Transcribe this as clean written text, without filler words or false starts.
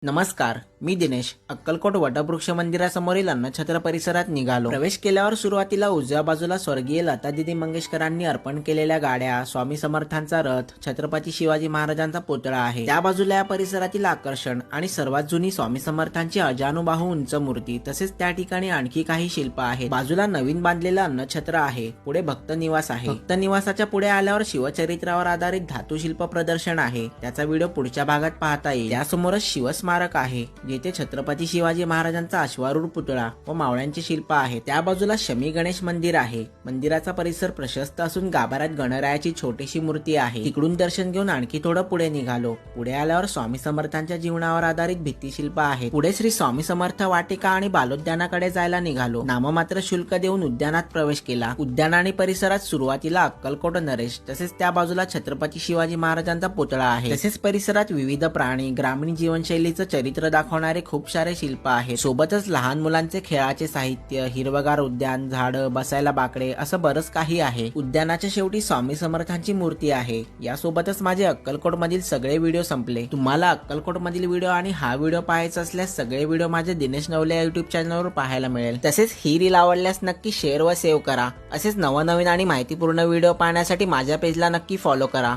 नमस्कार, मी दिनेश. अक्कलकोट वटवृक्ष मंदिरासमोरील अन्नछत्र परिसरात निघालो. प्रवेश केल्यावर सुरुवातीला उजव्या बाजूला स्वर्गीय लता दिदी मंगेशकरांनी अर्पण केलेल्या गाड्या, स्वामी समर्थांचा रथ, छत्रपती शिवाजी महाराजांचा पुतळा आहे. त्या बाजूला या परिसरातील आकर्षण आणि सर्वात जुनी स्वामी समर्थांची अजानुबाहू उंच मूर्ती, तसेच त्या ठिकाणी आणखी काही शिल्प आहेत. बाजूला नवीन बांधलेलं अन्नछत्र आहे. पुढे भक्त निवास आहे. भक्त निवासाच्या पुढे आल्यावर शिवचरित्रावर आधारित धातू शिल्प प्रदर्शन आहे. त्याचा व्हिडिओ पुढच्या भागात पाहता येईल. त्यासमोरच शिवस्मारक आहे, जेथे छत्रपती शिवाजी महाराजांचा अश्वारूढ पुतळा व मावळ्यांचे शिल्प आहे. त्या बाजूला शमी गणेश मंदिर आहे. मंदिराचा परिसर प्रशस्त असून गाभाऱ्यात गणरायाची छोटीशी मूर्ती आहे. तिकडून दर्शन घेऊन आणखी थोडं पुढे निघालो. पुढे आल्यावर स्वामी समर्थांच्या जीवनावर आधारित भित्तिशिल्प आहे. पुढे श्री स्वामी समर्थ वाटिका आणि बालोद्यानाकडे जायला निघालो. नाममात्र शुल्क देऊन उद्यानात प्रवेश केला. उद्यान आणि परिसरात सुरुवातीला अक्कलकोट नरेश, तसेच त्या बाजूला छत्रपती शिवाजी महाराजांचा पुतळा आहे. तसेच परिसरात विविध प्राणी, ग्रामीण जीवनशैलीचं चरित्र दाखवणारे खूप सारे शिल्प आहेत. सोबतच लहान मुलांचे खेळाचे साहित्य, हिरवगार उद्यान, झाडं, बसायला बाकडे असं बरंच काही आहे. उद्यानाच्या शेवटी स्वामी समर्थांची मूर्ती आहे. यासोबतच माझे अक्कलकोट मधील सगळे व्हिडिओ संपले. तुम्हाला अक्कलकोट मधील व्हिडिओ आणि हा व्हिडिओ पाहायचा असल्यास सगळे व्हिडिओ माझे दिनेश नवले युट्यूब चॅनलवर पाहायला मिळेल. तसेच ही रील आवडल्यास नक्की शेअर व सेव्ह करा. असेच नवनवीन आणि माहितीपूर्ण व्हिडिओ पाहण्यासाठी माझ्या पेजला नक्की फॉलो करा.